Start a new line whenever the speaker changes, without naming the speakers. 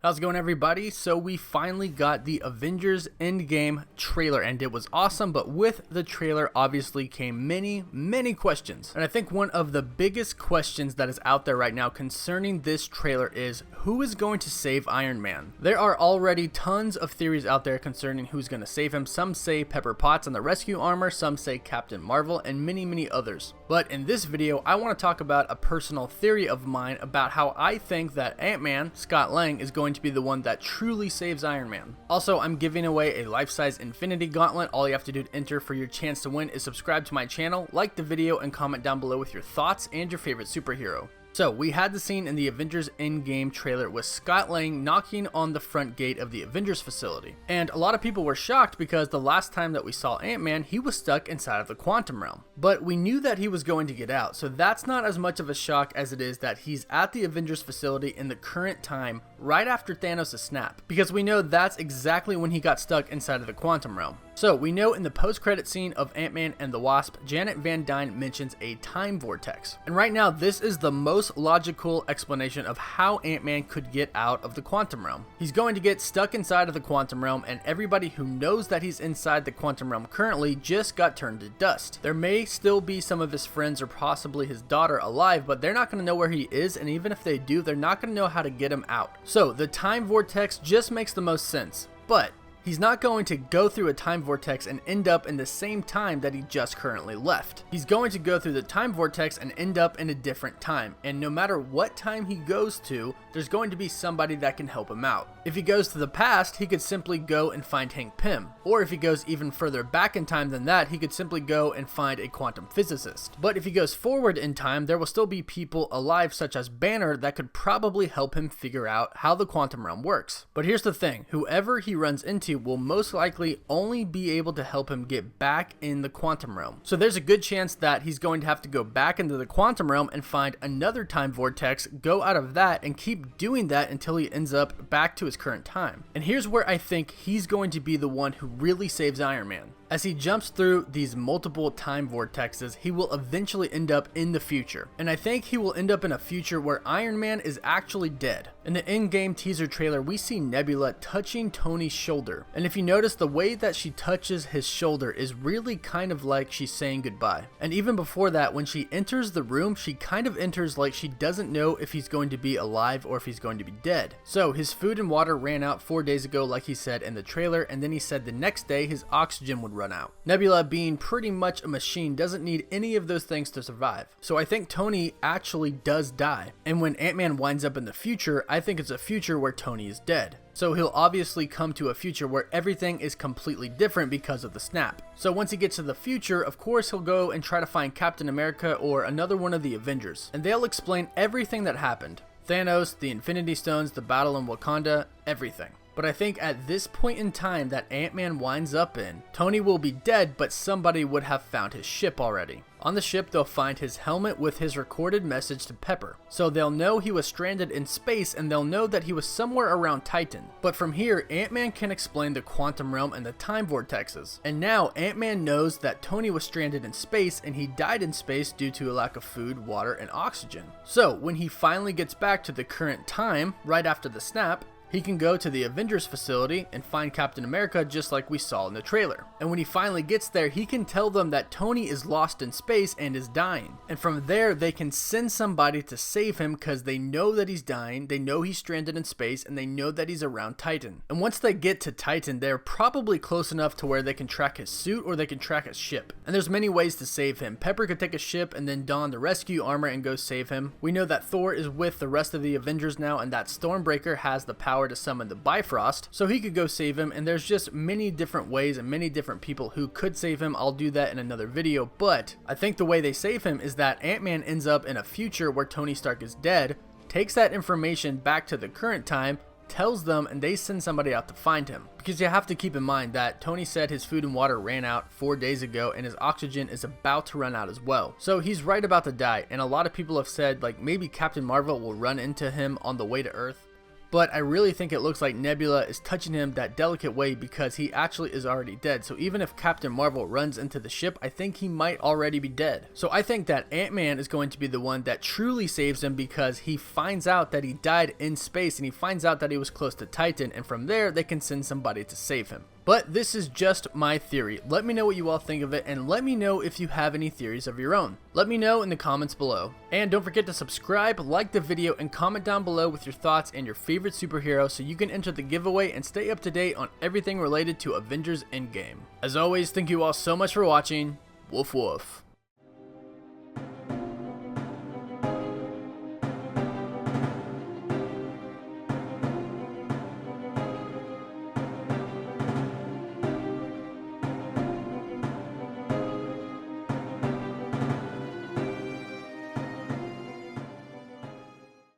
How's it going, everybody? So we finally got the Avengers Endgame trailer and it was awesome, but with the trailer obviously came many questions. And I think one of the biggest questions that is out there right now concerning this trailer is who is going to save Iron Man? There are already tons of theories out there concerning who's going to save him. Some say Pepper Potts on the rescue armor, some say Captain Marvel, and many others. But in this video, I want to talk about a personal theory of mine about how I think that Ant-Man, Scott Lang, is going to be the one that truly saves Iron Man. Also, I'm giving away a life-size Infinity Gauntlet. All you have to do to enter for your chance to win is subscribe to my channel, like the video, and comment down below with your thoughts and your favorite superhero. So, we had the scene in the Avengers Endgame trailer with Scott Lang knocking on the front gate of the Avengers facility. And a lot of people were shocked because the last time that we saw Ant-Man, he was stuck inside of the quantum realm. But we knew that he was going to get out, so that's not as much of a shock as it is that he's at the Avengers facility in the current time right after Thanos' snap. Because we know that's exactly when he got stuck inside of the quantum realm. So, we know in the post-credit scene of Ant-Man and the Wasp, Janet Van Dyne mentions a time vortex. And right now, this is the most logical explanation of how Ant-Man could get out of the quantum realm. He's going to get stuck inside of the quantum realm, and everybody who knows that he's inside the quantum realm currently just got turned to dust. There may still be some of his friends or possibly his daughter alive, but they're not going to know where he is, and even if they do, they're not going to know how to get him out. So, the time vortex just makes the most sense. But he's not going to go through a time vortex and end up in the same time that he just currently left. He's going to go through the time vortex and end up in a different time. And no matter what time he goes to, there's going to be somebody that can help him out. If he goes to the past, he could simply go and find Hank Pym. Or if he goes even further back in time than that, he could simply go and find a quantum physicist. But if he goes forward in time, there will still be people alive such as Banner that could probably help him figure out how the quantum realm works. But here's the thing, whoever he runs into will most likely only be able to help him get back in the quantum realm. So there's a good chance that he's going to have to go back into the quantum realm and find another time vortex, go out of that, and keep doing that until he ends up back to his current time. And here's where I think he's going to be the one who really saves Iron Man. As he jumps through these multiple time vortexes, he will eventually end up in the future. And I think he will end up in a future where Iron Man is actually dead. In the in-game teaser trailer, we see Nebula touching Tony's shoulder. And if you notice, the way that she touches his shoulder is really kind of like she's saying goodbye. And even before that, when she enters the room, she kind of enters like she doesn't know if he's going to be alive or if he's going to be dead. So his food and water ran out 4 days ago, like he said in the trailer, and then he said the next day his oxygen would run out. Nebula, being pretty much a machine, doesn't need any of those things to survive. So I think Tony actually does die. And when Ant-Man winds up in the future, I think it's a future where Tony is dead. So he'll obviously come to a future where everything is completely different because of the snap. So once he gets to the future, of course he'll go and try to find Captain America or another one of the Avengers. And they'll explain everything that happened. Thanos, the Infinity Stones, the battle in Wakanda, everything. But I think at this point in time that Ant-Man winds up in, Tony will be dead, but somebody would have found his ship already. On the ship, they'll find his helmet with his recorded message to Pepper. So they'll know he was stranded in space, and they'll know that he was somewhere around Titan. But from here, Ant-Man can explain the quantum realm and the time vortexes. And now, Ant-Man knows that Tony was stranded in space, and he died in space due to a lack of food, water, and oxygen. So when he finally gets back to the current time, right after the snap, he can go to the Avengers facility and find Captain America just like we saw in the trailer. And when he finally gets there, he can tell them that Tony is lost in space and is dying. And from there, they can send somebody to save him because they know that he's dying, they know he's stranded in space, and they know that he's around Titan. And once they get to Titan, they're probably close enough to where they can track his suit or they can track his ship. And there's many ways to save him. Pepper could take a ship and then don the rescue armor and go save him. We know that Thor is with the rest of the Avengers now, and that Stormbreaker has the power to summon the Bifrost, so he could go save him. And there's just many different ways and many different people who could save him. I'll do that in another video, but I think the way they save him is that Ant-Man ends up in a future where Tony Stark is dead, takes that information back to the current time, tells them, and they send somebody out to find him. Because you have to keep in mind that Tony said his food and water ran out 4 days ago, and his oxygen is about to run out as well. So he's right about to die, and a lot of people have said like maybe Captain Marvel will run into him on the way to Earth. but I really think it looks like Nebula is touching him that delicate way because he actually is already dead. So even if Captain Marvel runs into the ship, I think he might already be dead. So I think that Ant-Man is going to be the one that truly saves him because he finds out that he died in space and he finds out that he was close to Titan, and from there they can send somebody to save him. But this is just my theory. Let me know what you all think of it, and let me know if you have any theories of your own. Let me know in the comments below. And don't forget to subscribe, like the video, and comment down below with your thoughts and your favorite superhero so you can enter the giveaway and stay up to date on everything related to Avengers Endgame. As always, thank you all so much for watching. Woof woof.